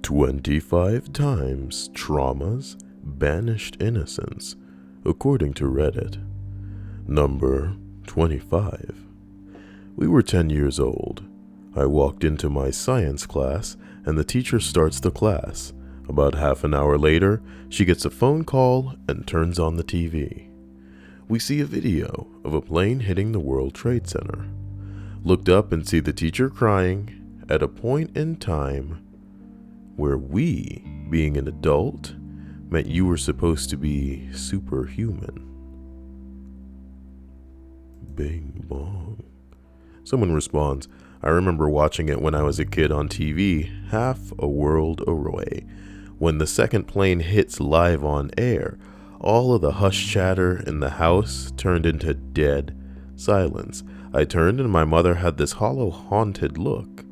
25 times traumas banished innocence, according to Reddit. Number 25. We were 10 years old. I walked into my science class and the teacher starts the class. About half an hour later, she gets a phone call and turns on the TV. We see a video of a plane hitting the World Trade Center. Looked up and see the teacher crying at a point in time where we, being an adult, meant you were supposed to be superhuman. Bing bong. Someone responds, I remember watching it when I was a kid on TV, half a world away. When the second plane hits live on air, all of the hush chatter in the house turned into dead silence. I turned and my mother had this hollow, haunted look.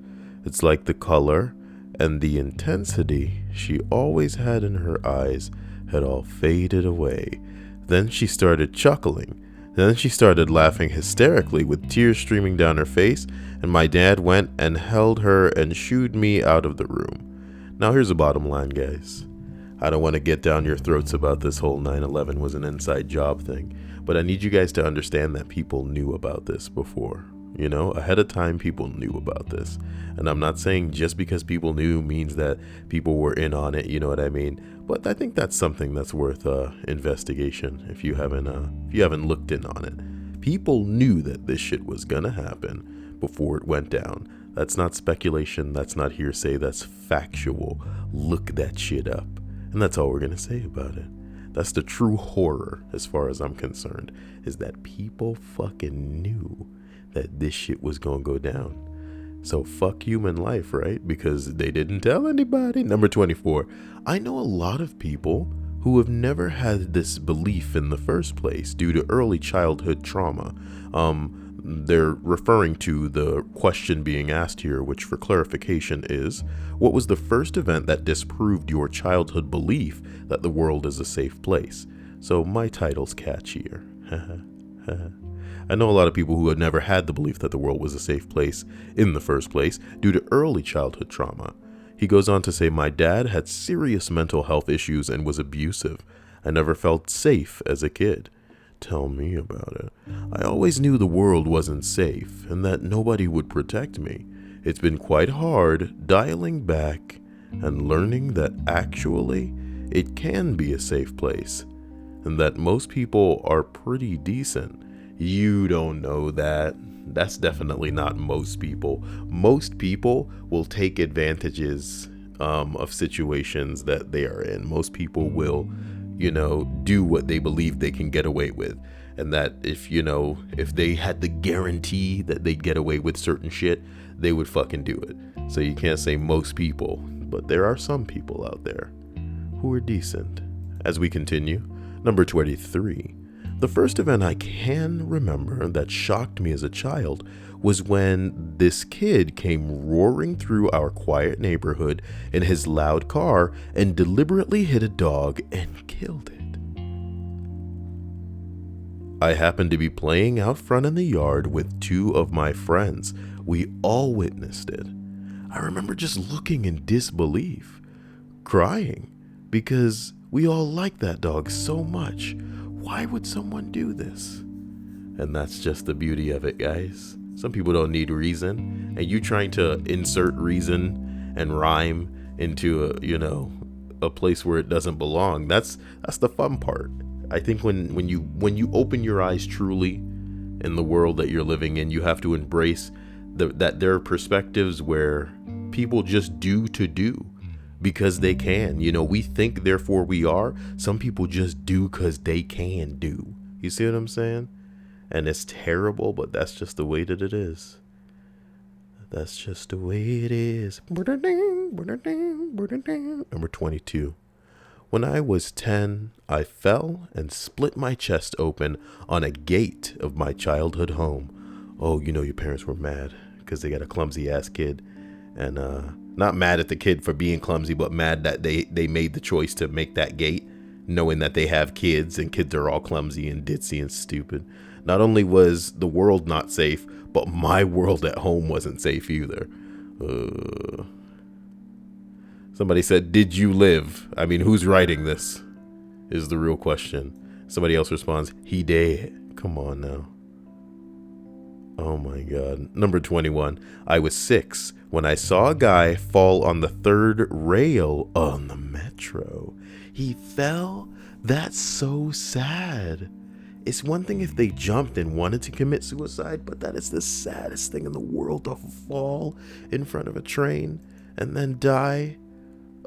It's like the color and the intensity she always had in her eyes had all faded away. Then she started chuckling. Then she started laughing hysterically with tears streaming down her face, and my dad went and held her and shooed me out of the room. Now here's the bottom line, guys. I don't want to get down your throats about this whole 9/11 was an inside job thing, but I need you guys to understand that people knew about this before. Ahead of time, people knew about this. And I'm not saying just because people knew means that people were in on it, you know what I mean? But I think that's something that's worth investigation if you haven't looked in on it. People knew that this shit was gonna happen before it went down. That's not speculation, that's not hearsay, that's factual. Look that shit up. And that's all we're gonna say about it. That's the true horror, as far as I'm concerned, is that people fucking knew that this shit was gonna go down. So fuck human life, right? Because they didn't tell anybody. Number 24. I know a lot of people who have never had this belief in the first place due to early childhood trauma. They're referring to the question being asked here, which for clarification is, what was the first event that disproved your childhood belief that the world is a safe place? So my title's catchier. I know a lot of people who had never had the belief that the world was a safe place in the first place due to early childhood trauma. He goes on to say, my dad had serious mental health issues and was abusive. I never felt safe as a kid. Tell me about it. I always knew the world wasn't safe and that nobody would protect me. It's been quite hard dialing back and learning that actually it can be a safe place and that most people are pretty decent. You don't know that. That's definitely not most people. Most people will take advantages of situations that they are in. Most people will, do what they believe they can get away with. And that if they had the guarantee that they'd get away with certain shit, they would fucking do it. So you can't say most people, but there are some people out there who are decent. As we continue, number 23. The first event I can remember that shocked me as a child was when this kid came roaring through our quiet neighborhood in his loud car and deliberately hit a dog and killed it. I happened to be playing out front in the yard with two of my friends. We all witnessed it. I remember just looking in disbelief, crying, because we all liked that dog so much. Why would someone do this? And that's just the beauty of it, guys. Some people don't need reason, and you trying to insert reason and rhyme into a place where it doesn't belong. That's the fun part. I think when you open your eyes truly in the world that you're living in, you have to embrace that there are perspectives where people just do to do. Because they can, we think therefore we are. Some people just do because they can do. You see what I'm saying? And it's terrible, but that's just the way that it is. That's just the way it is. Number 22. When I was 10, I fell and split my chest open on a gate of my childhood home. Oh, your parents were mad because they got a clumsy ass kid. And not mad at the kid for being clumsy, but mad that they made the choice to make that gate, knowing that they have kids and kids are all clumsy and ditzy and stupid. Not only was the world not safe, but my world at home wasn't safe either. Somebody said, did you live? I mean, who's writing this is the real question. Somebody else responds, he dead. Come on now. Oh my God. Number 21. I was 6 when I saw a guy fall on the 3rd rail on the metro. He fell? That's so sad. It's one thing if they jumped and wanted to commit suicide, but that is the saddest thing in the world, to fall in front of a train and then die.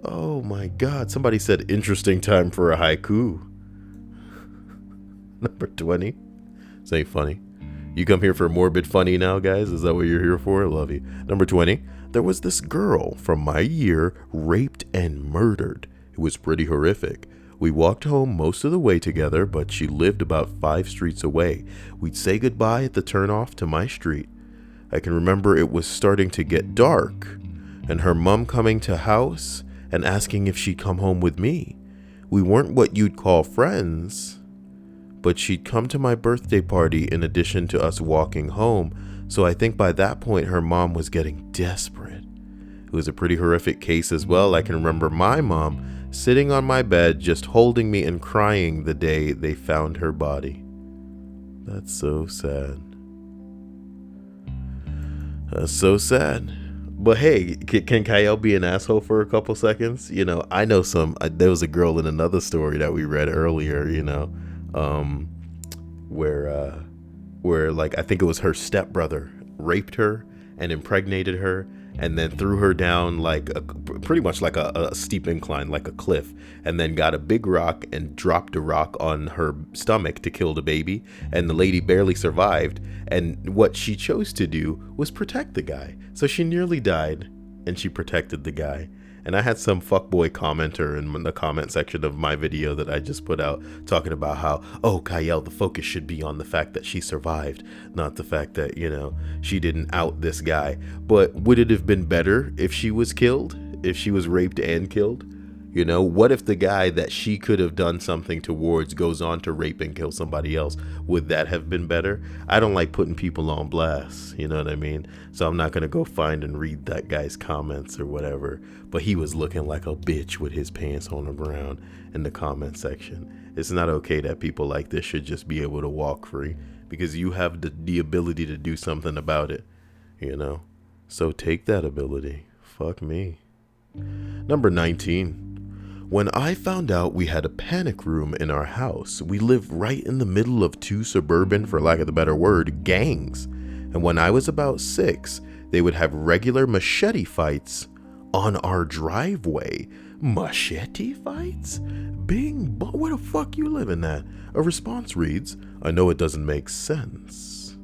Oh my God. Somebody said interesting time for a haiku. Number 20. This ain't funny. You come here for morbid funny now, guys? Is that what you're here for? I love you. Number 20. There was this girl from my year raped and murdered. It was pretty horrific. We walked home most of the way together, but she lived about 5 streets away. We'd say goodbye at the turnoff to my street. I can remember it was starting to get dark, and her mom coming to house and asking if she'd come home with me. We weren't what you'd call friends, but she'd come to my birthday party in addition to us walking home, so I think by that point her mom was getting desperate. It was a pretty horrific case as well. I can remember my mom sitting on my bed just holding me and crying the day they found her body. That's so sad. That's so sad. But hey, can Kyle be an asshole for a couple seconds? You know, I know there was a girl in another story that we read earlier, you know, where like, I think it was her stepbrother raped her and impregnated her and then threw her down like pretty much like a steep incline, like a cliff, and then got a big rock and dropped a rock on her stomach to kill the baby, and the lady barely survived. And what she chose to do was protect the guy. So she nearly died and she protected the guy. And I had some fuckboy commenter in the comment section of my video that I just put out talking about how, oh, Kyle, the focus should be on the fact that she survived, not the fact that, you know, she didn't out this guy. But would it have been better if she was killed? If she was raped and killed? You know, what if the guy that she could have done something towards goes on to rape and kill somebody else? Would that have been better? I don't like putting people on blast, you know what I mean? So I'm not going to go find and read that guy's comments or whatever. But he was looking like a bitch with his pants on the ground in the comment section. It's not okay that people like this should just be able to walk free, because you have the ability to do something about it, you know? So take that ability. Fuck me. Number 19. When I found out we had a panic room in our house, we lived right in the middle of 2 suburban, for lack of a better word, gangs. And when I was about 6, they would have regular machete fights on our driveway. Machete fights? Bing, where the fuck you living at? A response reads, I know it doesn't make sense,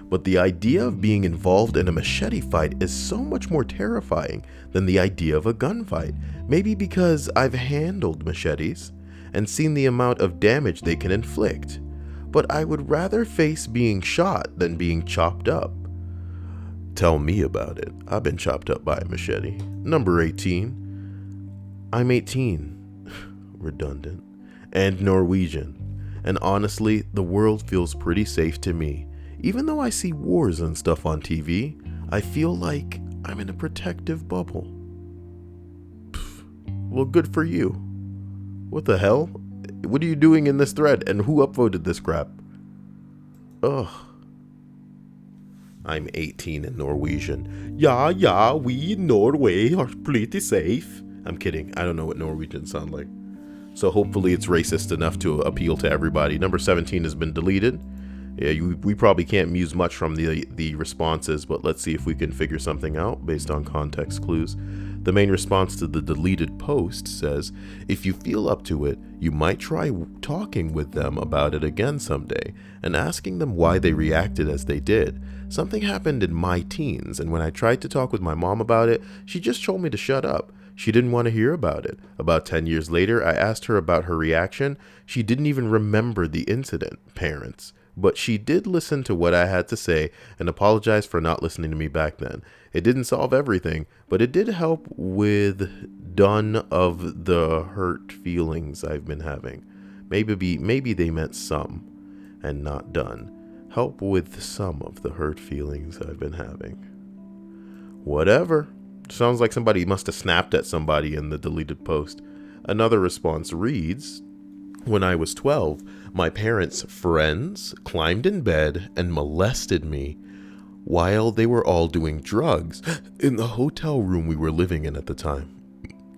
but the idea of being involved in a machete fight is so much more terrifying than the idea of a gunfight. Maybe because I've handled machetes and seen the amount of damage they can inflict. But I would rather face being shot than being chopped up. Tell me about it. I've been chopped up by a machete. Number 18. I'm 18. Redundant. And Norwegian. And honestly, the world feels pretty safe to me. Even though I see wars and stuff on TV, I feel like I'm in a protective bubble. Pfft, well, good for you. What the hell? What are you doing in this thread? And who upvoted this crap? Ugh. I'm 18 in Norwegian. Yeah, we in Norway are pretty safe. I'm kidding. I don't know what Norwegian sound like. So hopefully it's racist enough to appeal to everybody. Number 17 has been deleted. Yeah, we probably can't muse much from the responses, but let's see if we can figure something out based on context clues. The main response to the deleted post says, if you feel up to it, you might try talking with them about it again someday and asking them why they reacted as they did. Something happened in my teens, and when I tried to talk with my mom about it, she just told me to shut up. She didn't want to hear about it. About 10 years later, I asked her about her reaction. She didn't even remember the incident, parents. But she did listen to what I had to say and apologize for not listening to me back then. It didn't solve everything, but it did help with done of the hurt feelings I've been having. Maybe they meant some and not done. Help with some of the hurt feelings I've been having. Whatever. Sounds like somebody must have snapped at somebody in the deleted post. Another response reads, when I was 12, my parents' friends climbed in bed and molested me while they were all doing drugs in the hotel room we were living in at the time.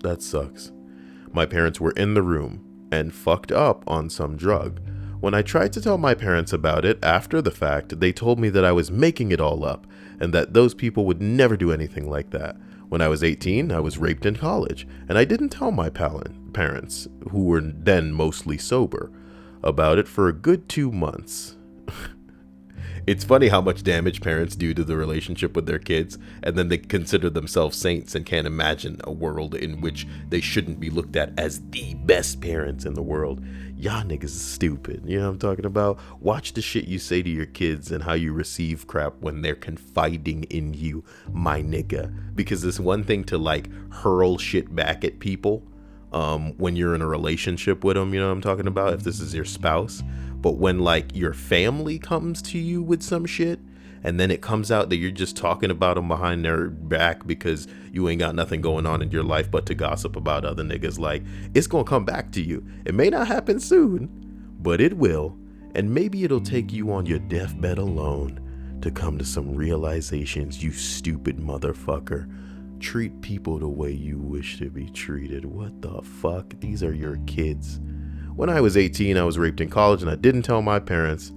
That sucks. My parents were in the room and fucked up on some drug. When I tried to tell my parents about it after the fact, they told me that I was making it all up and that those people would never do anything like that. When I was 18, I was raped in college, and I didn't tell my parents, who were then mostly sober, about it for a good 2 months. It's funny how much damage parents do to the relationship with their kids, and then they consider themselves saints and can't imagine a world in which they shouldn't be looked at as the best parents in the world. Y'all niggas is stupid. You know what I'm talking about? Watch the shit you say to your kids and how you receive crap when they're confiding in you, my nigga. Because it's one thing to like hurl shit back at people when you're in a relationship with them, you know what I'm talking about, if this is your spouse. But when like your family comes to you with some shit and then it comes out that you're just talking about them behind their back because you ain't got nothing going on in your life but to gossip about other niggas, like, it's gonna come back to you. It may not happen soon, but it will. And maybe it'll take you on your deathbed alone to come to some realizations, you stupid motherfucker. Treat people the way you wish to be treated. What the fuck? These are your kids. When I was 18, I was raped in college and I didn't tell my parents.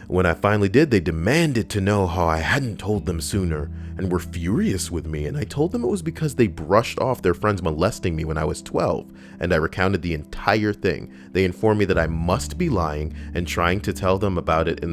When I finally did, they demanded to know how I hadn't told them sooner and were furious with me. And I told them it was because they brushed off their friends molesting me when I was 12, and I recounted the entire thing. They informed me that I must be lying and trying to tell them about it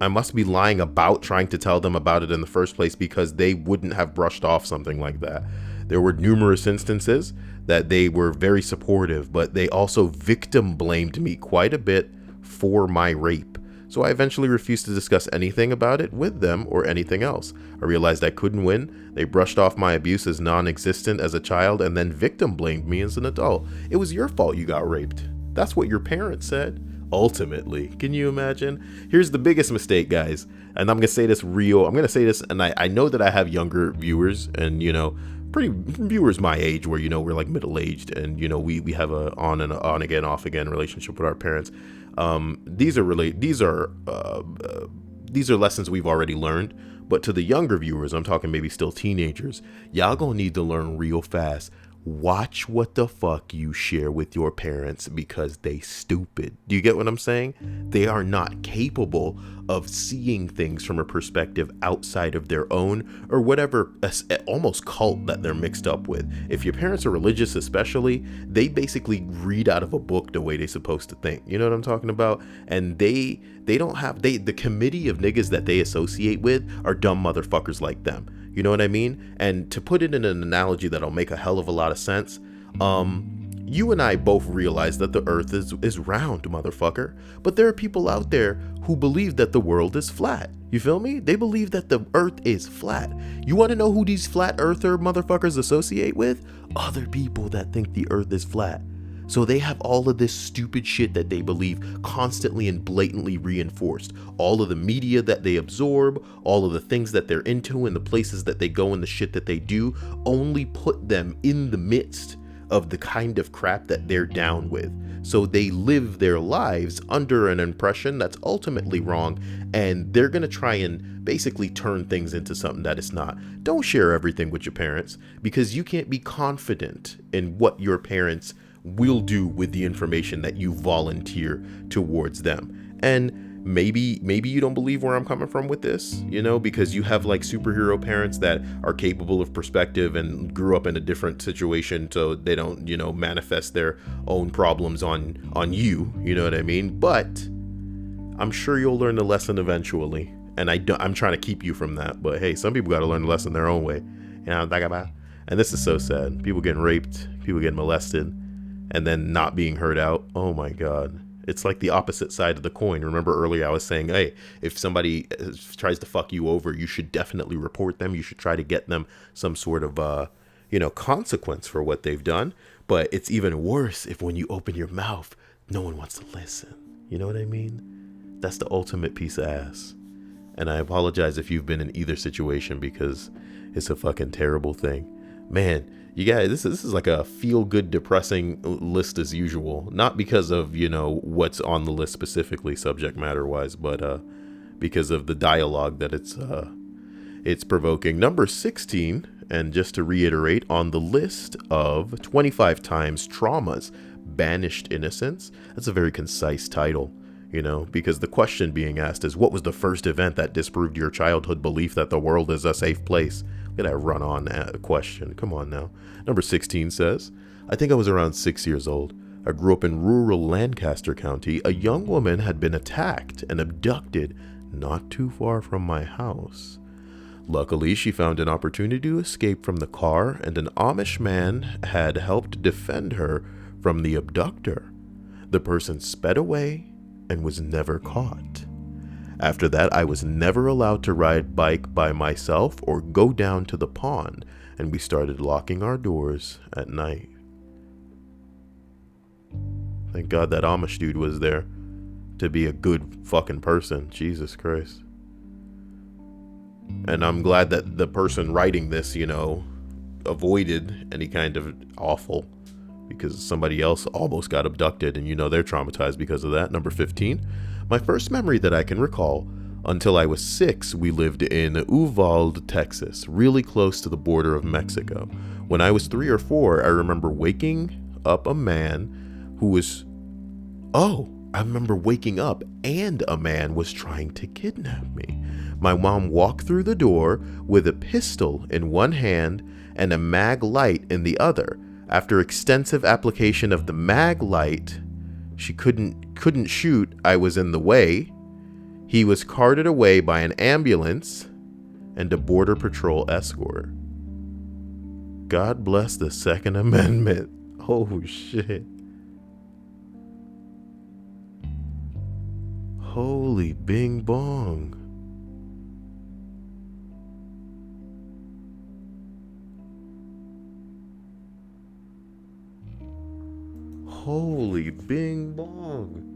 I must be lying about trying to tell them about it in the first place because they wouldn't have brushed off something like that. There were numerous instances that they were very supportive, but they also victim blamed me quite a bit for my rape. So I eventually refused to discuss anything about it with them or anything else. I realized I couldn't win. They brushed off my abuse as non-existent as a child and then victim blamed me as an adult. It was your fault you got raped. That's what your parents said. Ultimately, can you imagine? Here's the biggest mistake, guys, and I'm gonna say this and I know that I have younger viewers and, you know, pretty viewers my age where, you know, we're like middle-aged and, you know, we have a on again off again relationship with our parents. These are lessons we've already learned, but to the younger viewers, I'm talking maybe still teenagers, y'all gonna need to learn real fast. Watch what the fuck you share with your parents because they stupid. Do you get what I'm saying? They are not capable of seeing things from a perspective outside of their own or whatever almost cult that they're mixed up with. If your parents are religious especially, they basically read out of a book the way they're supposed to think. You know what I'm talking about? And the committee of niggas that they associate with are dumb motherfuckers like them. You know what I mean? And to put it in an analogy that'll make a hell of a lot of sense, you and I both realize that the earth is round, motherfucker. But there are people out there who believe that the world is flat. You feel me? They believe that the earth is flat. You want to know who these flat earther motherfuckers associate with? Other people that think the earth is flat. So they have all of this stupid shit that they believe constantly and blatantly reinforced. All of the media that they absorb, all of the things that they're into and the places that they go and the shit that they do only put them in the midst of the kind of crap that they're down with. So they live their lives under an impression that's ultimately wrong, and they're gonna try and basically turn things into something that it's not. Don't share everything with your parents because you can't be confident in what your parents will do with the information that you volunteer towards them. And maybe you don't believe where I'm coming from with this, you know, because you have like superhero parents that are capable of perspective and grew up in a different situation, so they don't, you know, manifest their own problems on you, you know what I mean? But I'm sure you'll learn the lesson eventually, and I'm trying to keep you from that. But hey, some people got to learn the lesson their own way, you know. And this is so sad. People getting raped, people getting molested, and then not being heard out. Oh my God. It's like the opposite side of the coin. Remember earlier I was saying, hey, if somebody tries to fuck you over, you should definitely report them. You should try to get them some sort of, consequence for what they've done. But it's even worse if when you open your mouth, no one wants to listen. You know what I mean? That's the ultimate piece of ass. And I apologize if you've been in either situation, because it's a fucking terrible thing. Man, you guys, this is like a feel-good, depressing list as usual. Not because of, what's on the list specifically, subject matter-wise, but because of the dialogue that it's provoking. Number 16, and just to reiterate, on the list of 25 times traumas, Banished Innocence. That's a very concise title, because the question being asked is, what was the first event that disproved your childhood belief that the world is a safe place? Look at that run-on question. Come on now. Number 16 says, I think I was around 6 years old. I grew up in rural Lancaster County. A young woman had been attacked and abducted not too far from my house. Luckily, she found an opportunity to escape from the car, and an Amish man had helped defend her from the abductor. The person sped away and was never caught. After that, I was never allowed to ride bike by myself or go down to the pond, and we started locking our doors at night. Thank God that Amish dude was there to be a good fucking person. Jesus Christ. And I'm glad that the person writing this, avoided any kind of awful, because somebody else almost got abducted and they're traumatized because of that. Number 15, my first memory that I can recall, until I was 6, we lived in Uvalde, Texas, really close to the border of Mexico. When I was 3 or 4, I remember waking up a man who was, I remember waking up and a man was trying to kidnap me. My mom walked through the door with a pistol in one hand and a mag light in the other. After extensive application of the mag light, she couldn't shoot. I was in the way. He was carted away by an ambulance and a border patrol escort. God bless the Second Amendment. Oh shit. Holy bing bong. Holy bing bong.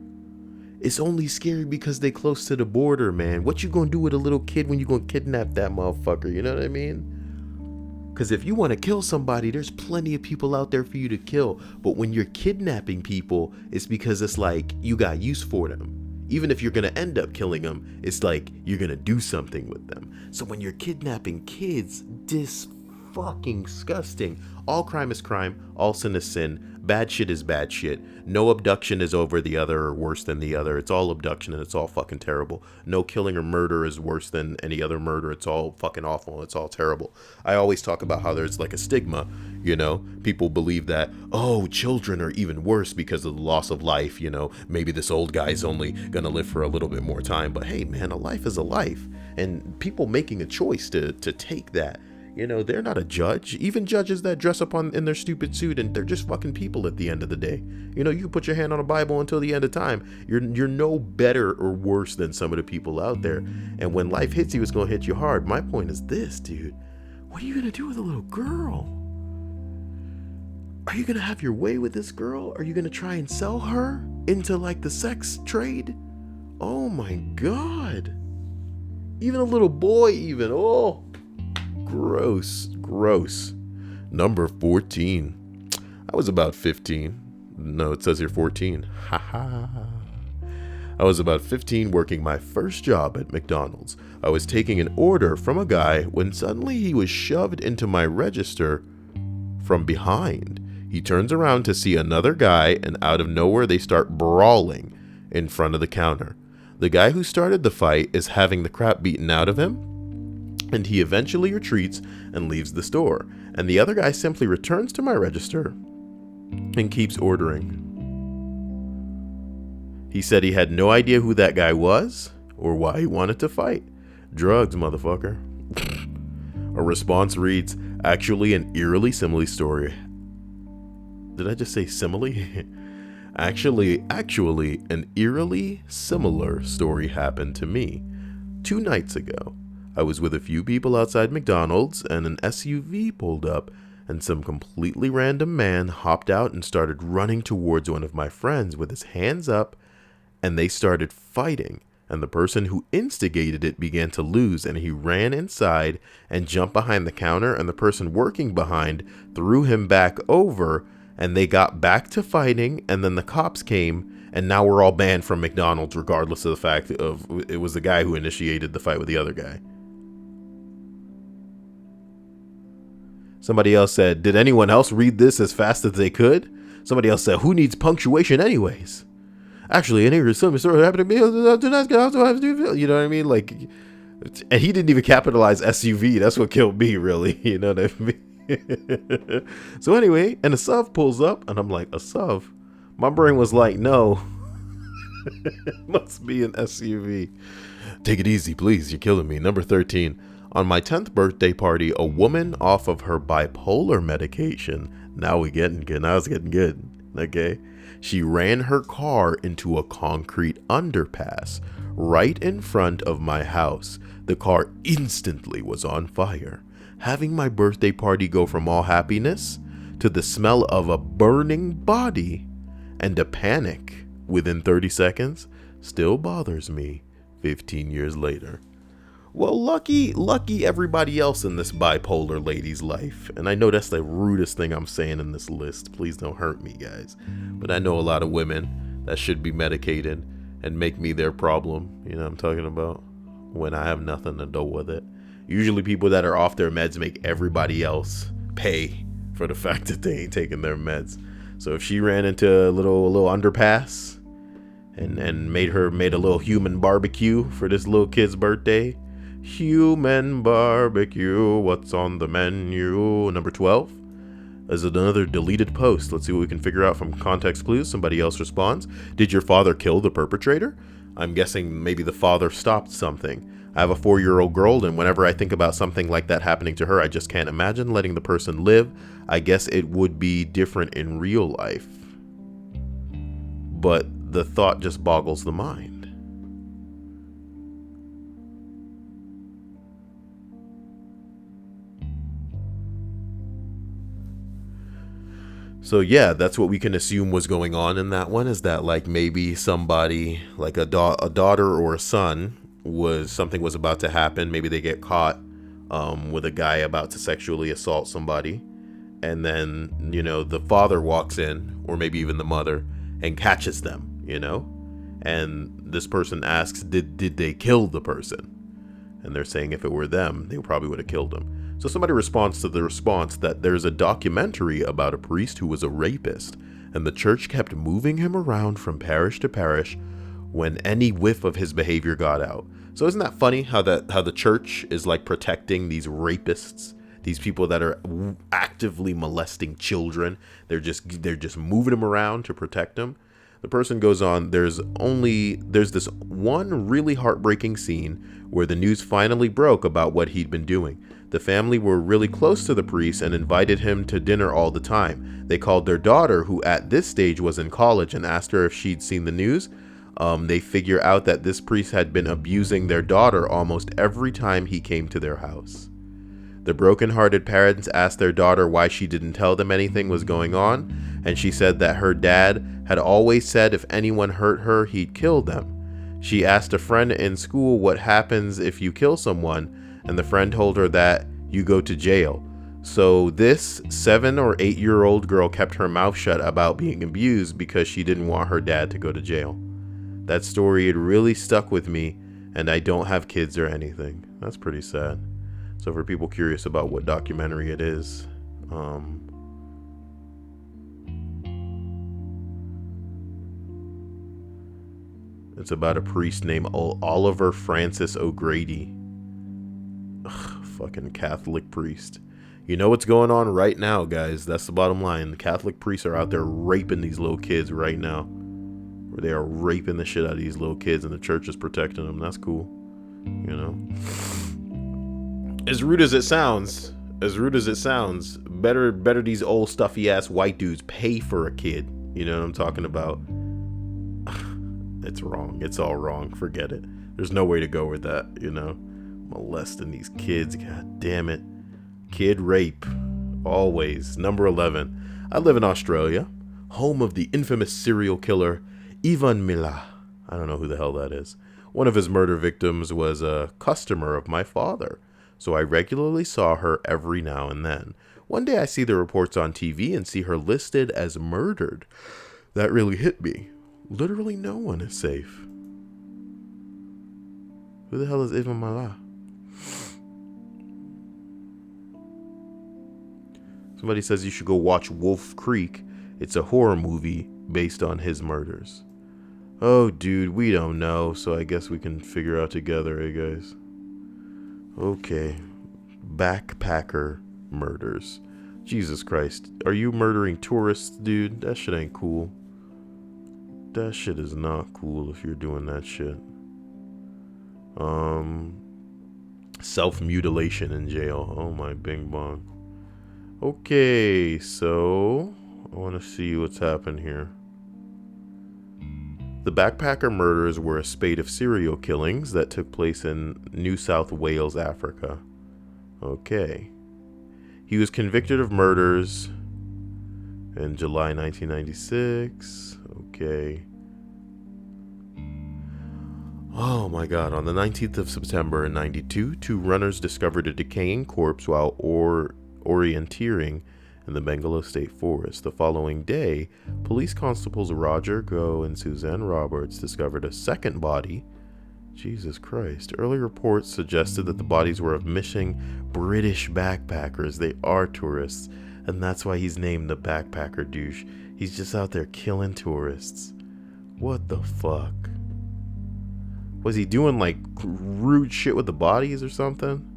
It's only scary because they close to the border, man. What you gonna do with a little kid when you gonna kidnap that motherfucker? You know what I mean? Because if you want to kill somebody, there's plenty of people out there for you to kill. But when you're kidnapping people, it's because it's like you got use for them. Even if you're gonna end up killing them, it's like you're gonna do something with them. So when you're kidnapping kids, this fucking disgusting. All crime is crime, all sin is sin, bad shit is bad shit. No abduction is over the other or worse than the other. It's all abduction and it's all fucking terrible. No killing or murder is worse than any other murder. It's all fucking awful. It's all terrible. I always talk about how there's like a stigma, people believe that, children are even worse because of the loss of life. Maybe this old guy's only gonna live for a little bit more time, but hey man, a life is a life, and people making a choice to take that. They're not a judge. Even judges that dress up in their stupid suit, and they're just fucking people at the end of the day. You can put your hand on a Bible until the end of time. You're no better or worse than some of the people out there. And when life hits you, it's going to hit you hard. My point is this, dude. What are you going to do with a little girl? Are you going to have your way with this girl? Are you going to try and sell her into like the sex trade? Oh my God. Even a little boy even. Oh. Gross. Number 14. I was about 15. No, it says here 14. Haha. I was about 15 working my first job at McDonald's. I was taking an order from a guy when suddenly he was shoved into my register from behind. He turns around to see another guy, and out of nowhere they start brawling in front of the counter. The guy who started the fight is having the crap beaten out of him, and he eventually retreats and leaves the store. And the other guy simply returns to my register and keeps ordering. He said he had no idea who that guy was or why he wanted to fight. Drugs, motherfucker. A response reads, actually an eerily similar story. Did I just say simile? Actually, an eerily similar story happened to me 2 nights ago. I was with a few people outside McDonald's, and an SUV pulled up, and some completely random man hopped out and started running towards one of my friends with his hands up, and they started fighting. and the person who instigated it began to lose, and he ran inside and jumped behind the counter, and the person working behind threw him back over, and they got back to fighting, and then the cops came, and now we're all banned from McDonald's regardless of the fact of it was the guy who initiated the fight with the other guy. Somebody else said, did anyone else read this as fast as they could? Somebody else said, who needs punctuation anyways? Actually, I hear something sort of happened to me. You know what I mean? Like, and he didn't even capitalize SUV. That's what killed me, really. You know what I mean? So anyway, and a SUV pulls up, and I'm like, a SUV? My brain was like, no. It must be an SUV. Take it easy, please. You're killing me. Number 13. On my 10th birthday party, a woman off of her bipolar medication. Now it's getting good. Okay. She ran her car into a concrete underpass right in front of my house. The car instantly was on fire, having my birthday party go from all happiness to the smell of a burning body and a panic within 30 seconds still bothers me 15 years later. Well, lucky everybody else in this bipolar lady's life. And I know that's the rudest thing I'm saying in this list. Please don't hurt me, guys. But I know a lot of women that should be medicated and make me their problem. You know what I'm talking about? When I have nothing to do with it. Usually people that are off their meds make everybody else pay for the fact that they ain't taking their meds. So if she ran into a little underpass and made a little human barbecue for this little kid's birthday. Human barbecue, what's on the menu? Number 12 is another deleted post. Let's see what we can figure out from context clues. Somebody else responds. Did your father kill the perpetrator? I'm guessing maybe the father stopped something. I have a 4-year-old girl, and whenever I think about something like that happening to her, I just can't imagine letting the person live. I guess it would be different in real life. But the thought just boggles the mind. So yeah, that's what we can assume was going on in that one, is that like maybe somebody, like a daughter or a son, something was about to happen. Maybe they get caught with a guy about to sexually assault somebody. And then, you know, the father walks in, or maybe even the mother, and catches them, you know. And this person asks, did they kill the person? And they're saying if it were them, they probably would have killed him. So somebody responds to the response that there's a documentary about a priest who was a rapist, and the church kept moving him around from parish to parish when any whiff of his behavior got out. So isn't that funny how the church is like protecting these rapists, these people that are actively molesting children? They're just moving them around to protect them. The person goes on, there's this one really heartbreaking scene where the news finally broke about what he'd been doing. The family were really close to the priest and invited him to dinner all the time. They called their daughter, who at this stage was in college, and asked her if she'd seen the news. They figure out that this priest had been abusing their daughter almost every time he came to their house. The broken-hearted parents asked their daughter why she didn't tell them anything was going on, and she said that her dad had always said if anyone hurt her, he'd kill them. She asked a friend in school what happens if you kill someone, and the friend told her that you go to jail. So this 7 or 8-year-old girl kept her mouth shut about being abused because she didn't want her dad to go to jail. That story, it really stuck with me, and I don't have kids or anything. That's pretty sad. So for people curious about what documentary it is, it's about a priest named Oliver Francis O'Grady. Ugh, fucking Catholic priest. You know what's going on right now, guys. That's the bottom line. The Catholic priests are out there raping these little kids right now. Or they are raping the shit out of these little kids, and the church is protecting them. That's cool. You know? As rude as it sounds, better these old stuffy ass white dudes pay for a kid. You know what I'm talking about? It's wrong. It's all wrong. Forget it. There's no way to go with that, you know? Molesting these kids. God damn it. Kid rape. Always. Number 11. I live in Australia, home of the infamous serial killer Ivan Mila. I don't know who the hell that is. One of his murder victims was a customer of my father, so I regularly saw her every now and then. One day I see the reports on TV and see her listed as murdered. That really hit me. Literally no one is safe. Who the hell is Eva Mala? Somebody says you should go watch Wolf Creek. It's a horror movie based on his murders. Oh, dude, we don't know, so I guess we can figure out together, eh, guys? Okay. Backpacker murders. Jesus Christ. Are you murdering tourists, dude? That shit ain't cool. That shit is not cool if you're doing that shit. Self-mutilation in jail. Oh my bing bong. Okay, so I want to see what's happened here. The backpacker murders were a spate of serial killings that took place in New South Wales, Africa. Okay. He was convicted of murders in July 1996. Okay. Oh my god, on the 19th of September in 92, two runners discovered a decaying corpse while orienteering in the Bengala State Forest. The following day, police constables Roger Go and Suzanne Roberts discovered a second body. Jesus Christ. Early reports suggested that the bodies were of missing British backpackers. They are tourists, and that's why he's named the backpacker douche. He's just out there killing tourists. What the fuck? Was he doing like rude shit with the bodies or something?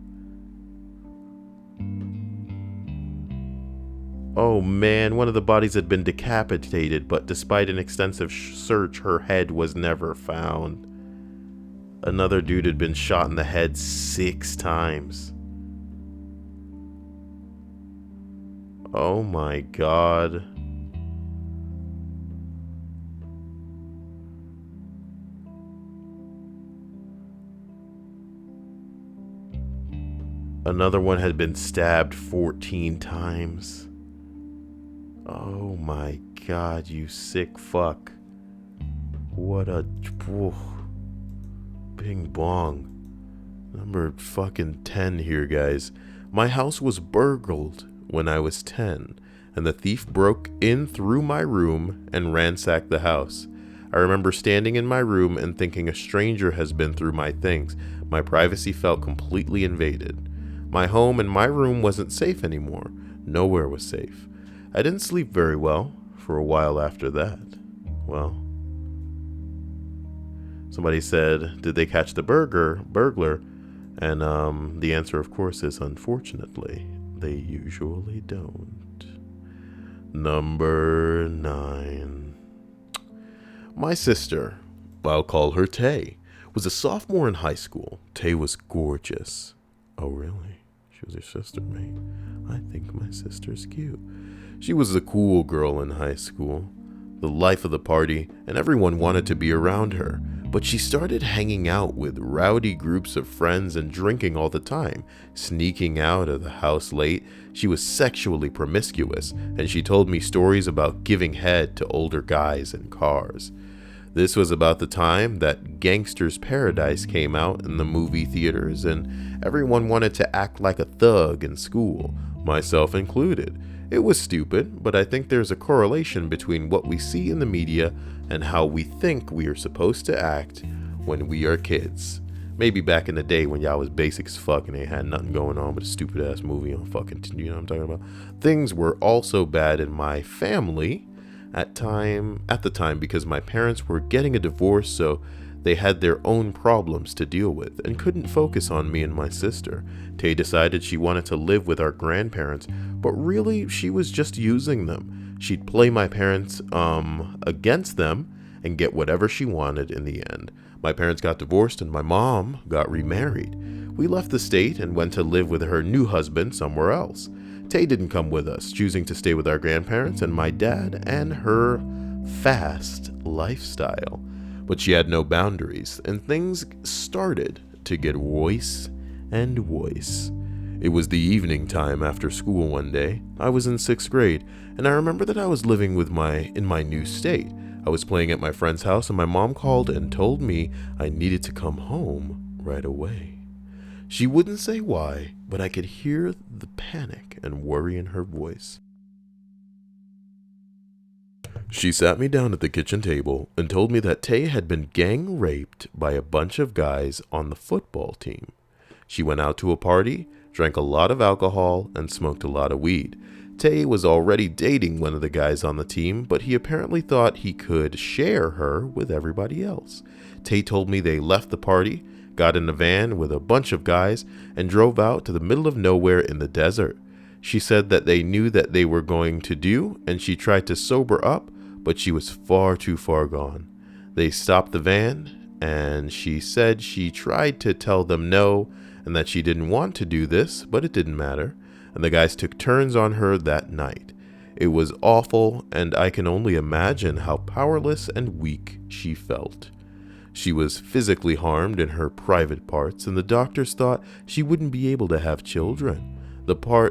Oh man, one of the bodies had been decapitated, but despite an extensive search, her head was never found. Another dude had been shot in the head 6 times. Oh my god. Another one had been stabbed 14 times. Oh my god, you sick fuck. What a... Whew. Bing bong. Number fucking 10 here, guys. My house was burgled when I was 10, and the thief broke in through my room and ransacked the house. I remember standing in my room and thinking a stranger has been through my things. My privacy felt completely invaded. My home and my room wasn't safe anymore. Nowhere was safe. I didn't sleep very well for a while after that. Well, somebody said, did they catch the burglar? And the answer, of course, is unfortunately, they usually don't. Number 9. My sister, I'll call her Tay, was a sophomore in high school. Tay was gorgeous. Oh, really? She was your sister, mate? I think my sister's cute. She was the cool girl in high school, the life of the party, and everyone wanted to be around her. But she started hanging out with rowdy groups of friends and drinking all the time, sneaking out of the house late. She was sexually promiscuous, and she told me stories about giving head to older guys in cars. This was about the time that Gangster's Paradise came out in the movie theaters, and everyone wanted to act like a thug in school, myself included. It was stupid, but I think there's a correlation between what we see in the media and how we think we are supposed to act when we are kids. Maybe back in the day when y'all was basic as fuck and they had nothing going on but a stupid ass movie on fucking, you know what I'm talking about? Things were also bad in my family at the time because my parents were getting a divorce, so they had their own problems to deal with and couldn't focus on me and my sister. Tay decided she wanted to live with our grandparents, but really she was just using them. She'd play my parents against them and get whatever she wanted in the end. My parents got divorced and my mom got remarried. We left the state and went to live with her new husband somewhere else. Tay didn't come with us, choosing to stay with our grandparents and my dad and her fast lifestyle. But she had no boundaries, and things started to get worse and worse. It was the evening time after school one day. I was in 6th grade, and I remember that I was living in my new state. I was playing at my friend's house and my mom called and told me I needed to come home right away. She wouldn't say why, but I could hear the panic and worry in her voice. She sat me down at the kitchen table and told me that Tay had been gang raped by a bunch of guys on the football team. She went out to a party, drank a lot of alcohol, and smoked a lot of weed. Tay was already dating one of the guys on the team, but he apparently thought he could share her with everybody else. Tay told me they left the party, got in a van with a bunch of guys, and drove out to the middle of nowhere in the desert. She said that they knew that they were going to do, and she tried to sober up, but she was far too far gone. They stopped the van, and she said she tried to tell them no, and that she didn't want to do this, but it didn't matter, and the guys took turns on her that night. It was awful, and I can only imagine how powerless and weak she felt. She was physically harmed in her private parts, and the doctors thought she wouldn't be able to have children.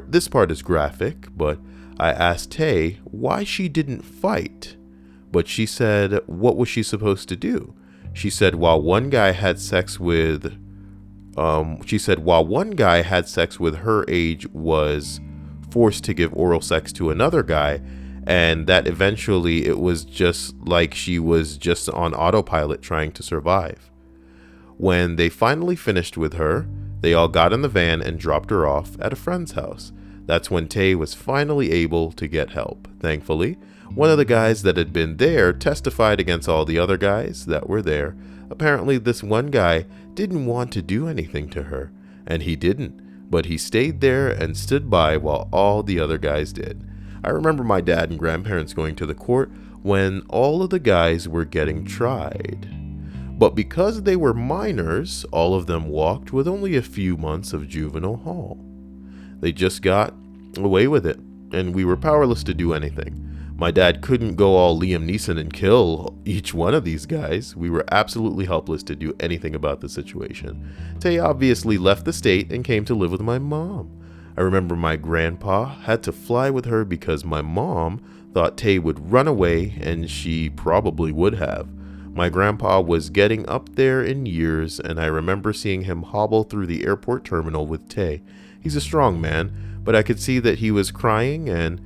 This part is graphic, but I asked Tay why she didn't fight. But she said, what was she supposed to do? She said while one guy had sex with her age was forced to give oral sex to another guy, and that eventually it was just like she was just on autopilot trying to survive. When they finally finished with her, they all got in the van and dropped her off at a friend's house. That's when Tay was finally able to get help. Thankfully, one of the guys that had been there testified against all the other guys that were there. Apparently, this one guy didn't want to do anything to her, and he didn't, but he stayed there and stood by while all the other guys did. I remember my dad and grandparents going to the court when all of the guys were getting tried. But because they were minors, all of them walked with only a few months of juvenile hall. They just got away with it, and we were powerless to do anything. My dad couldn't go all Liam Neeson and kill each one of these guys. We were absolutely helpless to do anything about the situation. Tay obviously left the state and came to live with my mom. I remember my grandpa had to fly with her because my mom thought Tay would run away, and she probably would have. My grandpa was getting up there in years, and I remember seeing him hobble through the airport terminal with Tay. He's a strong man, but I could see that he was crying, and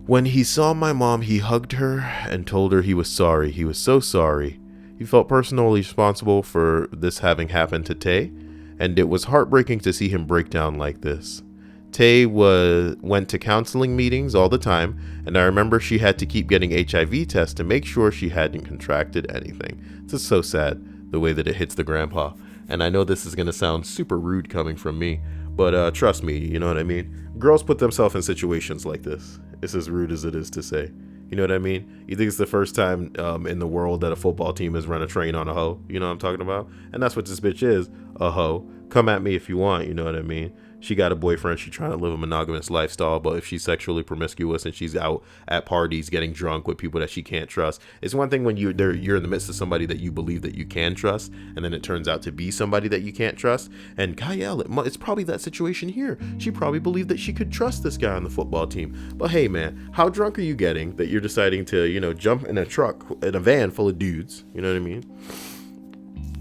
when he saw my mom, he hugged her and told her he was sorry. He was so sorry. He felt personally responsible for this having happened to Tay, and it was heartbreaking to see him break down like this. Tay went to counseling meetings all the time, and I remember she had to keep getting HIV tests to make sure she hadn't contracted anything. It's just so sad the way that it hits the grandpa. And I know this is going to sound super rude coming from me, but trust me, you know what I mean? Girls put themselves in situations like this. It's as rude as it is to say. You know what I mean? You think it's the first time in the world that a football team has run a train on a hoe? You know what I'm talking about? And that's what this bitch is, a hoe. Come at me if you want, you know what I mean? She got a boyfriend, she's trying to live a monogamous lifestyle, but if she's sexually promiscuous and she's out at parties getting drunk with people that she can't trust, it's one thing when you're in the midst of somebody that you believe that you can trust, and then it turns out to be somebody that you can't trust. And Kyle, it's probably that situation here. She probably believed that she could trust this guy on the football team. But hey man, how drunk are you getting that you're deciding to, jump in a van full of dudes? You know what I mean?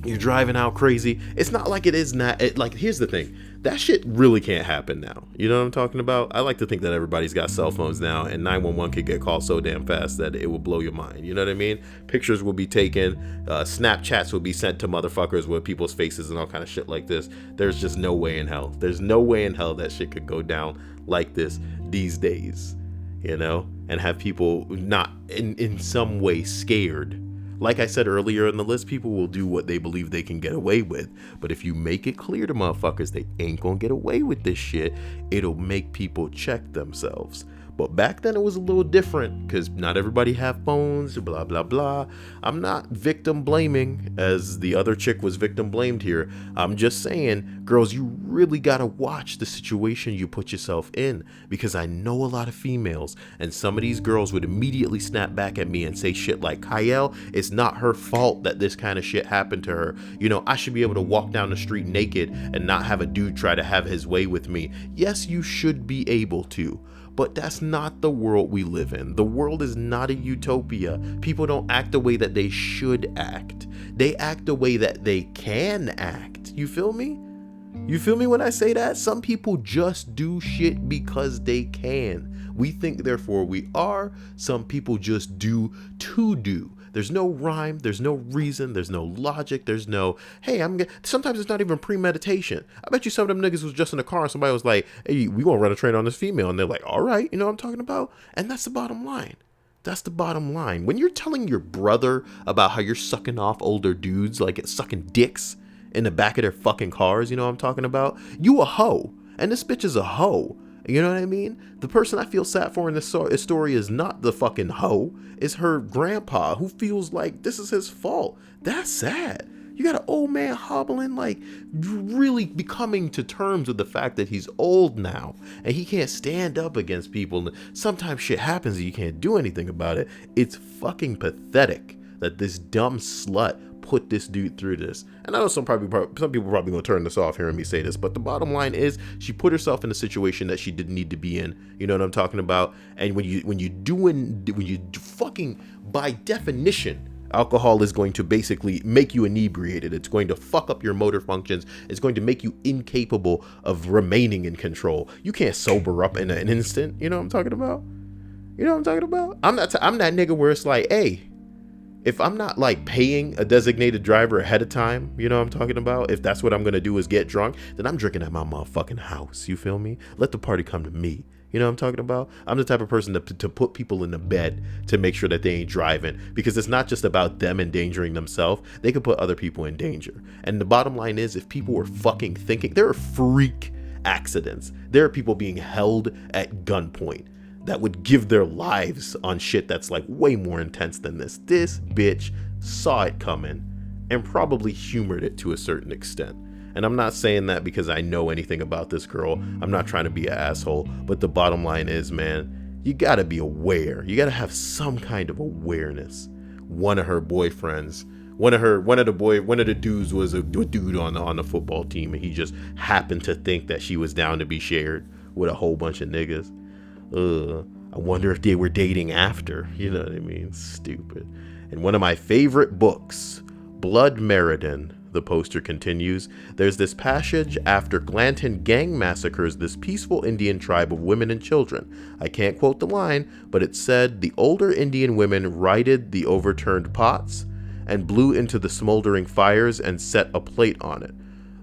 You're driving out crazy. It's not like it is not. Here's the thing. That shit really can't happen now. You know what I'm talking about? I like to think that everybody's got cell phones now, and 911 could get called so damn fast that it will blow your mind. You know what I mean? Pictures will be taken. Snapchats will be sent to motherfuckers with people's faces and all kind of shit like this. There's just no way in hell. There's no way in hell that shit could go down like this these days. And have people not in some way scared. Like I said earlier in the list, people will do what they believe they can get away with. But if you make it clear to motherfuckers they ain't gonna get away with this shit, it'll make people check themselves. But back then it was a little different because not everybody have phones, blah, blah, blah. I'm not victim blaming as the other chick was victim blamed here. I'm just saying, girls, you really got to watch the situation you put yourself in, because I know a lot of females, and some of these girls would immediately snap back at me and say shit like, Kyle, it's not her fault that this kind of shit happened to her. I should be able to walk down the street naked and not have a dude try to have his way with me. Yes, you should be able to. But that's not the world we live in. The world is not a utopia. People don't act the way that they should act. They act the way that they can act. You feel me? You feel me when I say that? Some people just do shit because they can. We think, therefore we are. Some people just do to do. There's no rhyme, there's no reason, there's no logic, there's no, hey, sometimes it's not even premeditation. I bet you some of them niggas was just in the car and somebody was like, hey, we gonna run a train on this female. And they're like, all right, you know what I'm talking about? And that's the bottom line. That's the bottom line. When you're telling your brother about how you're sucking off older dudes, like it's sucking dicks in the back of their fucking cars, you know what I'm talking about? You a hoe. And this bitch is a hoe. You know what I mean? The person I feel sad for in this story is not the fucking hoe. It's her grandpa who feels like this is his fault. That's sad. You got an old man hobbling, like really becoming to terms with the fact that he's old now and he can't stand up against people. And sometimes shit happens and you can't do anything about it. It's fucking pathetic that this dumb slut put this dude through this. And I know some people probably gonna turn this off hearing me say this, but the bottom line is she put herself in a situation that she didn't need to be in. You know what I'm talking about? And when you fucking, by definition, alcohol is going to basically make you inebriated. It's going to fuck up your motor functions. It's going to make you incapable of remaining in control. You can't sober up in an instant. You know what I'm talking about? You know what I'm talking about? I'm that nigga where it's like, hey, if I'm not like paying a designated driver ahead of time, you know what I'm talking about? If that's what I'm going to do is get drunk, then I'm drinking at my motherfucking house. You feel me? Let the party come to me. You know what I'm talking about? I'm the type of person to put people in the bed to make sure that they ain't driving, because it's not just about them endangering themselves. They could put other people in danger. And the bottom line is, if people were fucking thinking, there are freak accidents. There are people being held at gunpoint that would give their lives on shit that's like way more intense than this. This bitch saw it coming and probably humored it to a certain extent. And I'm not saying that because I know anything about this girl. I'm not trying to be an asshole, but the bottom line is, man, you gotta be aware. You gotta have some kind of awareness. One of her boyfriends, one of the dudes was a dude on the football team, and he just happened to think that she was down to be shared with a whole bunch of niggas. I wonder if they were dating after, you know what I mean? Stupid. And one of my favorite books, Blood Meriden, the poster continues, there's this passage after Glanton gang massacres this peaceful Indian tribe of women and children. I can't quote the line, but it said, the older Indian women righted the overturned pots and blew into the smoldering fires and set a plate on it.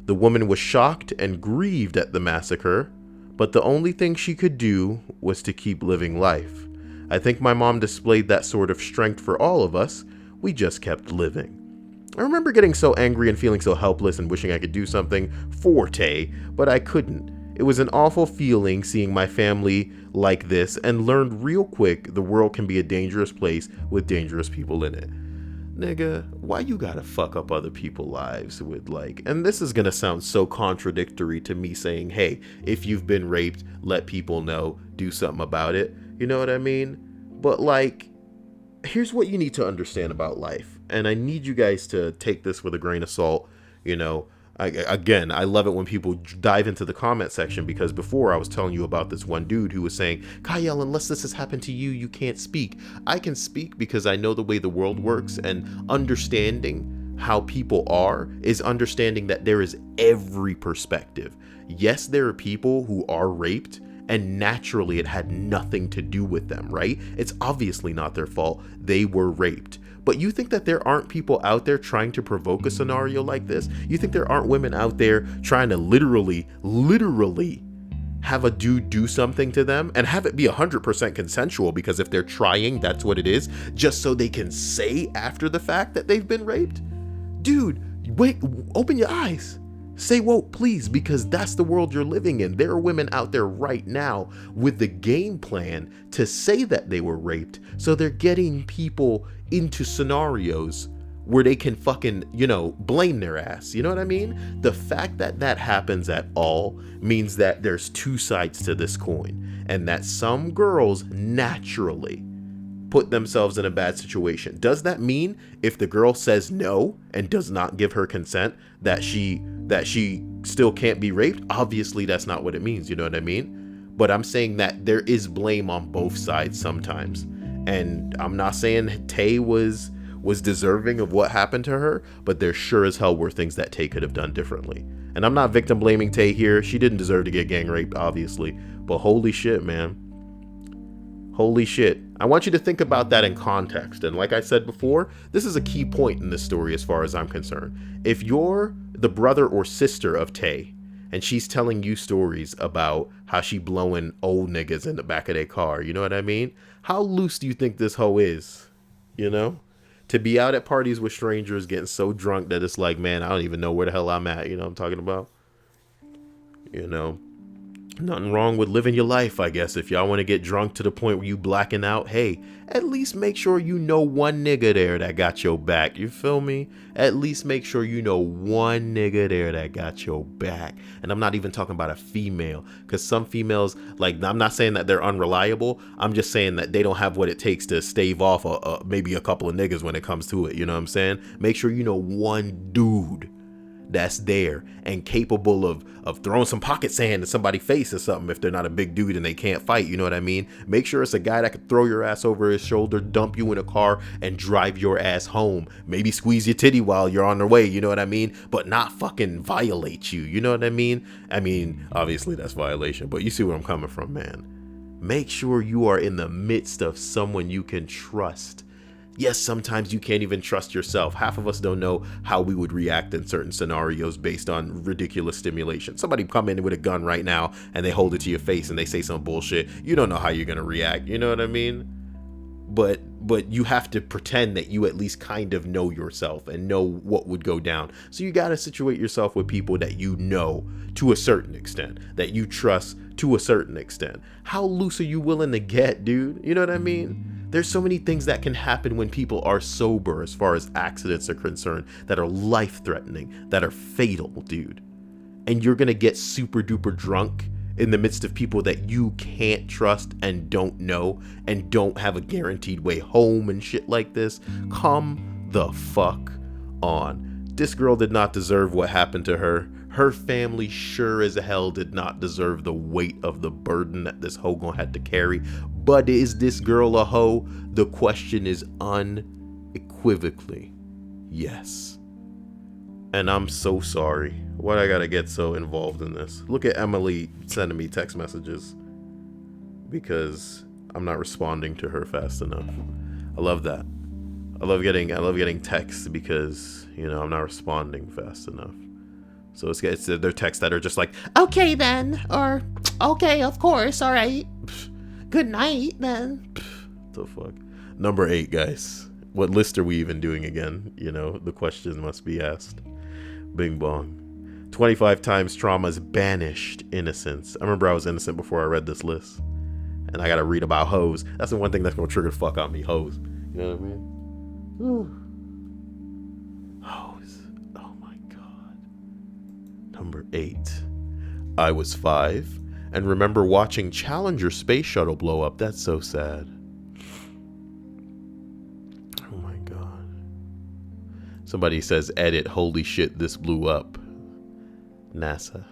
The woman was shocked and grieved at the massacre, but the only thing she could do was to keep living life. I think my mom displayed that sort of strength for all of us. We just kept living. I remember getting so angry and feeling so helpless and wishing I could do something for Tay, but I couldn't. It was an awful feeling seeing my family like this, and learned real quick the world can be a dangerous place with dangerous people in it. Nigga, why you gotta fuck up other people's lives with like, and this is gonna sound so contradictory to me saying, hey, if you've been raped, let people know, do something about it. You know what I mean? But like, here's what you need to understand about life. And I need you guys to take this with a grain of salt. You know, I love it when people dive into the comment section, because before I was telling you about this one dude who was saying, Kyle, unless this has happened to you, you can't speak. I can speak because I know the way the world works, and understanding how people are is understanding that there is every perspective. Yes, there are people who are raped, and naturally it had nothing to do with them, right? It's obviously not their fault. They were raped. But you think that there aren't people out there trying to provoke a scenario like this? You think there aren't women out there trying to literally have a dude do something to them and have it be 100% consensual? Because if they're trying, that's what it is, just so they can say after the fact that they've been raped? Dude, wait, open your eyes. Say woke, please, because that's the world you're living in. There are women out there right now with the game plan to say that they were raped. So they're getting people into scenarios where they can fucking, blame their ass. You know what I mean? The fact that that happens at all means that there's two sides to this coin, and that some girls naturally put themselves in a bad situation. Does that mean if the girl says no and does not give her consent that she still can't be raped? Obviously that's not what it means, you know what I mean? But I'm saying that there is blame on both sides sometimes. And I'm not saying Tay was deserving of what happened to her, but there sure as hell were things that Tay could have done differently. And I'm not victim blaming Tay here. She didn't deserve to get gang raped, obviously. But holy shit, man. Holy shit. I want you to think about that in context. And like I said before, this is a key point in this story as far as I'm concerned. If you're the brother or sister of Tay, and she's telling you stories about how she blowing old niggas in the back of their car, you know what I mean? How loose do you think this hoe is? You know? To be out at parties with strangers getting so drunk that it's like, man, I don't even know where the hell I'm at. You know what I'm talking about? You know? Nothing wrong with living your life, I guess. If y'all want to get drunk to the point where you blacking out, hey, at least make sure you know one nigga there that got your back. You feel me? At least make sure you know one nigga there that got your back. And I'm not even talking about a female, because some females, like, I'm not saying that they're unreliable. I'm just saying that they don't have what it takes to stave off maybe a couple of niggas when it comes to it. You know what I'm saying? Make sure you know one dude that's there and capable of throwing some pocket sand in somebody's face or something if they're not a big dude and they can't fight. You know what I mean? Make sure it's a guy that could throw your ass over his shoulder, dump you in a car, and drive your ass home. Maybe squeeze your titty while you're on the way, you know what I mean? But not fucking violate you, you know what I mean? I mean, obviously that's violation, but you see where I'm coming from, man. Make sure you are in the midst of someone you can trust. Yes, sometimes you can't even trust yourself. Half of us don't know how we would react in certain scenarios based on ridiculous stimulation. Somebody come in with a gun right now and they hold it to your face and they say some bullshit. You don't know how you're going to react. You know what I mean? But you have to pretend that you at least kind of know yourself and know what would go down. So you got to situate yourself with people that you know to a certain extent, that you trust to a certain extent. How loose are you willing to get, dude? You know what I mean? There's so many things that can happen when people are sober as far as accidents are concerned that are life-threatening, that are fatal, dude. And you're going to get super duper drunk in the midst of people that you can't trust and don't know and don't have a guaranteed way home and shit like this. Come the fuck on. This girl did not deserve what happened to her. Her family sure as hell did not deserve the weight of the burden that this hoe gonna have to carry. But is this girl a hoe? The question is unequivocally yes. And I'm so sorry. Why'd I gotta get so involved in this? Look at Emily sending me text messages because I'm not responding to her fast enough. I love that. I love getting texts because, you know, I'm not responding fast enough. So it's their texts that are just like, okay then, or okay, of course, all right. Good night then. The fuck. Number 8, guys. What list are we even doing again? You know, the question must be asked. Bing bong. 25 times trauma's banished innocence. I remember I was innocent before I read this list. And I gotta read about hoes. That's the one thing that's gonna trigger the fuck out of me, hoes. You know what I mean? Whew. Hoes. Oh my god. Number 8. I was 5 and remember watching Challenger space shuttle blow up. That's so sad. Oh my god. Somebody says, edit, holy shit, this blew up. NASA.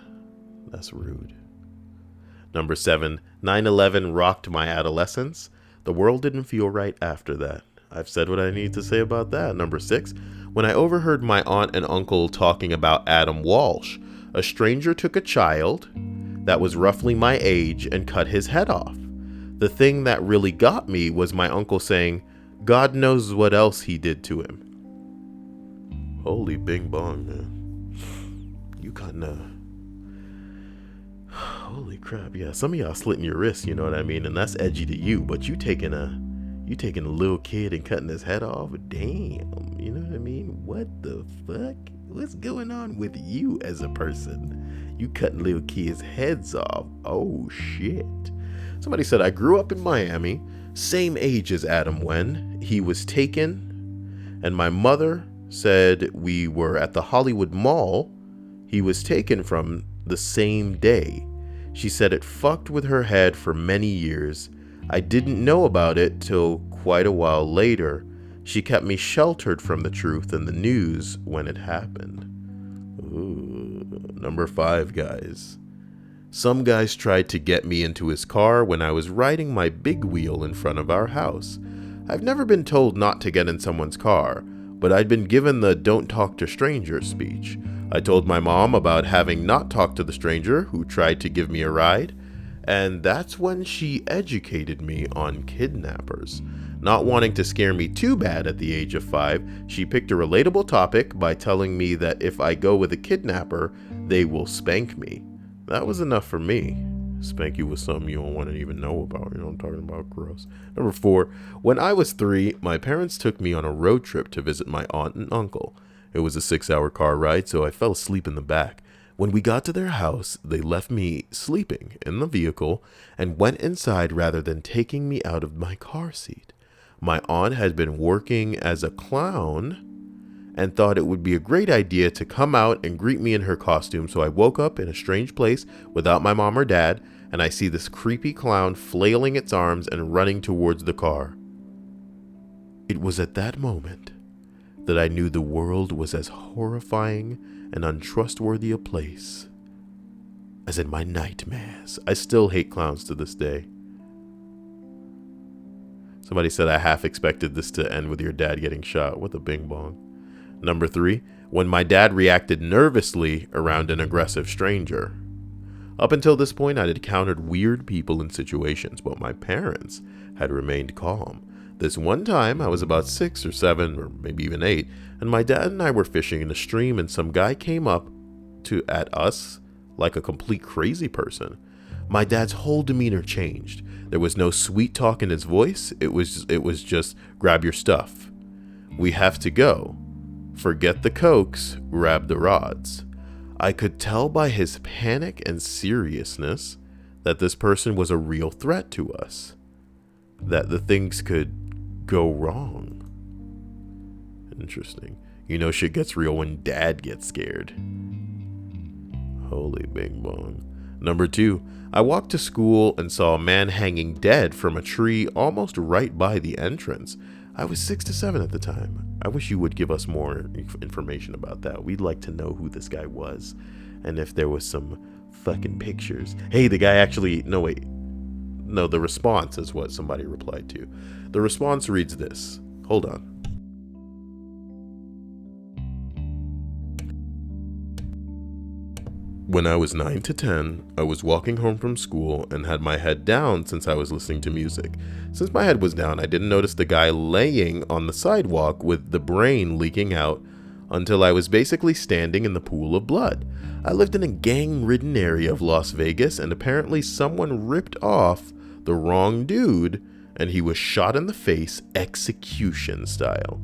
That's rude. Number 7. 9/11 rocked my adolescence. The world didn't feel right after that. I've said what I need to say about that. Number 6. When I overheard my aunt and uncle talking about Adam Walsh, a stranger took a child that was roughly my age and cut his head off. The thing that really got me was my uncle saying, God knows what else he did to him. Holy bing bong, man. You kinda... Holy crap, yeah. Some of y'all slitting your wrists, you know what I mean? And that's edgy to you, but you taking a little kid and cutting his head off? Damn, you know what I mean? What the fuck? What's going on with you as a person? You cutting little kids' heads off. Oh, shit. Somebody said, I grew up in Miami, same age as Adam when he was taken. And my mother said we were at the Hollywood Mall. He was taken from the same day. She said it fucked with her head for many years. I didn't know about it till quite a while later. She kept me sheltered from the truth and the news when it happened. Ooh, number 5, guys. Some guys tried to get me into his car when I was riding my big wheel in front of our house. I've never been told not to get in someone's car, but I'd been given the don't talk to strangers speech. I told my mom about having not talked to the stranger who tried to give me a ride, and that's when she educated me on kidnappers. Not wanting to scare me too bad at the age of 5, she picked a relatable topic by telling me that if I go with a kidnapper, they will spank me. That was enough for me. Spank you with something you don't want to even know about. You know what I'm talking about? Gross. Number 4. When I was 3, my parents took me on a road trip to visit my aunt and uncle. It was a 6-hour car ride, so I fell asleep in the back. When we got to their house, they left me sleeping in the vehicle and went inside rather than taking me out of my car seat. My aunt had been working as a clown and thought it would be a great idea to come out and greet me in her costume, so I woke up in a strange place without my mom or dad, and I see this creepy clown flailing its arms and running towards the car. It was at that moment that I knew the world was as horrifying and untrustworthy a place as in my nightmares. I still hate clowns to this day. Somebody said I half expected this to end with your dad getting shot. What the bing bong. Number 3, when my dad reacted nervously around an aggressive stranger. Up until this point, I'd encountered weird people in situations, but my parents had remained calm. This one time, I was about 6 or 7, or maybe even 8, and my dad and I were fishing in a stream, and some guy came up at us like a complete crazy person. My dad's whole demeanor changed. There was no sweet talk in his voice. It was just, grab your stuff. We have to go. Forget the cokes, grab the rods. I could tell by his panic and seriousness that this person was a real threat to us, that the things could go wrong. Interesting. You know shit gets real when dad gets scared. Holy bing bong. Number 2, I walked to school and saw a man hanging dead from a tree almost right by the entrance. I was 6 to 7 at the time. I wish you would give us more information about that. We'd like to know who this guy was and if there was some fucking pictures. Hey, the guy actually... No, wait. No, the response is what somebody replied to. The response reads this. Hold on. When I was 9 to 10, I was walking home from school and had my head down since I was listening to music. Since my head was down, I didn't notice the guy laying on the sidewalk with the brain leaking out until I was basically standing in the pool of blood. I lived in a gang-ridden area of Las Vegas, and apparently someone ripped off the wrong dude and he was shot in the face execution style.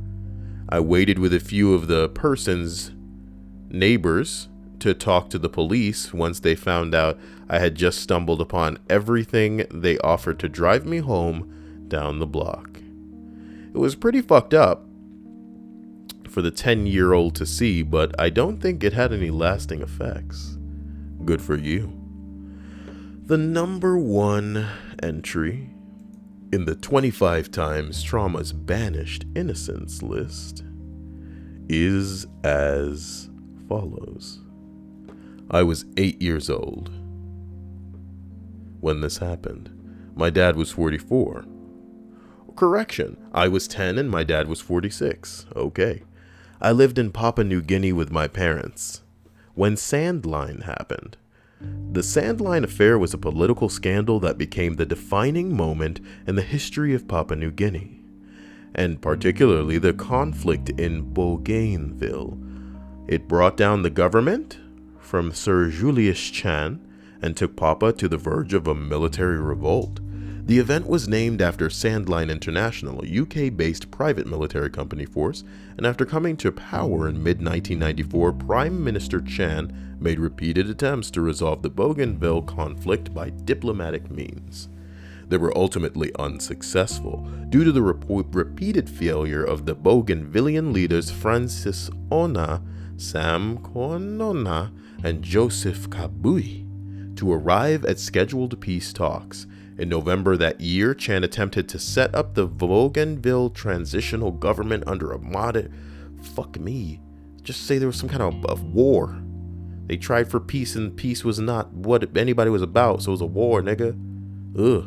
I waited with a few of the person's neighbors to talk to the police once they found out I had just stumbled upon everything they offered to drive me home down the block. It was pretty fucked up for the 10-year-old to see, but I don't think it had any lasting effects. Good for you. The number 1 entry in the 25 times Trauma's Banished Innocence list is as follows. I was 8 years old when this happened. My dad was 44. Correction, I was 10 and my dad was 46. Okay. I lived in Papua New Guinea with my parents when Sandline happened. The Sandline affair was a political scandal that became the defining moment in the history of Papua New Guinea, and particularly the conflict in Bougainville. It brought down the government from Sir Julius Chan and took Papua to the verge of a military revolt. The event was named after Sandline International, a UK-based private military company force, and after coming to power in mid-1994, Prime Minister Chan made repeated attempts to resolve the Bougainville conflict by diplomatic means. They were ultimately unsuccessful due to the repeated failure of the Bougainvillian leaders Francis Ona, Sam Konona, and Joseph Kabui to arrive at scheduled peace talks. In November that year, Chan attempted to set up the Bougainville transitional government under a just say there was some kind of war. They tried for peace, and peace was not what anybody was about, so it was a war, nigga. Ugh.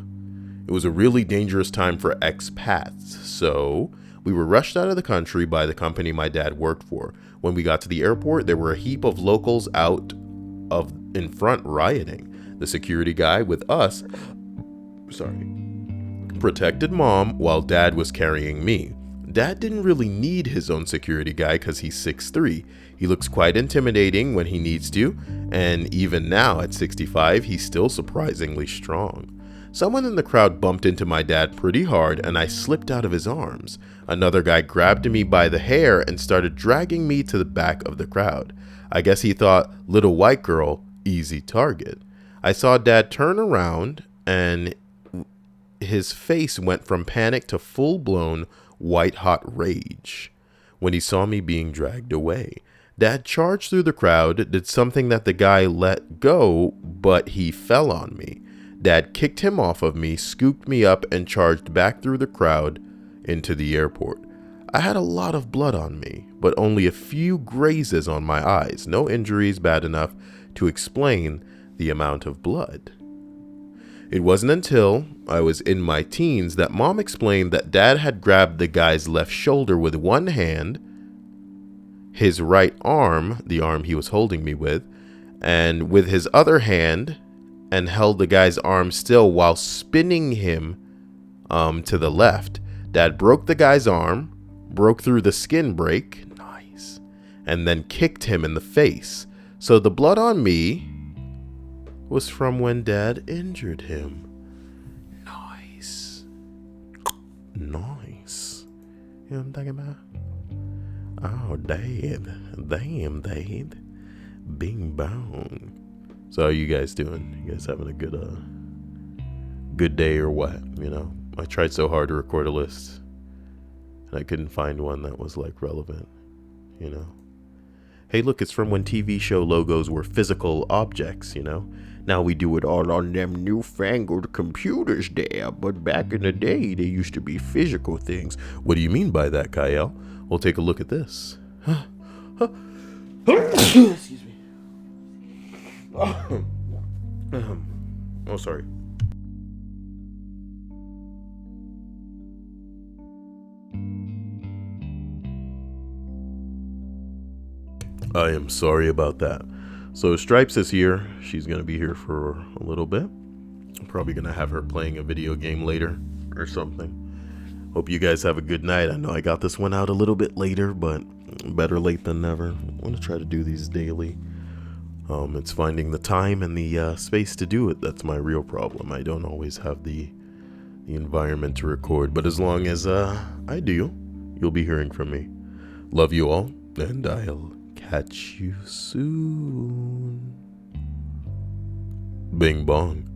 It was a really dangerous time for expats, so we were rushed out of the country by the company my dad worked for. When we got to the airport, there were a heap of locals out in front rioting. The security guy with us, protected mom while dad was carrying me. Dad didn't really need his own security guy because he's 6'3". He looks quite intimidating when he needs to, and even now at 65, he's still surprisingly strong. Someone in the crowd bumped into my dad pretty hard, and I slipped out of his arms. Another guy grabbed me by the hair and started dragging me to the back of the crowd. I guess he thought, little white girl, easy target. I saw dad turn around, and his face went from panic to full-blown white-hot rage when he saw me being dragged away. Dad charged through the crowd, did something that the guy let go, but he fell on me. Dad kicked him off of me, scooped me up, and charged back through the crowd into the airport. I had a lot of blood on me, but only a few grazes on my eyes. No injuries bad enough to explain the amount of blood. It wasn't until I was in my teens that mom explained that dad had grabbed the guy's left shoulder with one hand, his right arm, the arm he was holding me with, and with his other hand, and held the guy's arm still while spinning him to the left. Dad broke the guy's arm, broke through the skin break, nice, and then kicked him in the face. So the blood on me was from when dad injured him. Nice. Nice. You know what I'm talking about? Oh, damn, dad. Bing bong. So how you guys doing? You guys having a good day or what? You know, I tried so hard to record a list, and I couldn't find one that was like relevant, you know. Hey, look, it's from when TV show logos were physical objects, you know. Now we do it all on them newfangled computers there, but back in the day, they used to be physical things. What do you mean by that, Kyle? We'll take a look at this. Excuse me. Oh, sorry. I am sorry about that. So Stripes is here. She's going to be here for a little bit. I'm probably going to have her playing a video game later or something. Hope you guys have a good night. I know I got this one out a little bit later, but better late than never. I want to try to do these daily. It's finding the time and the space to do it. That's my real problem. I don't always have the environment to record, but as long as I do, you'll be hearing from me. Love you all, and I'll catch you soon. Bing bong.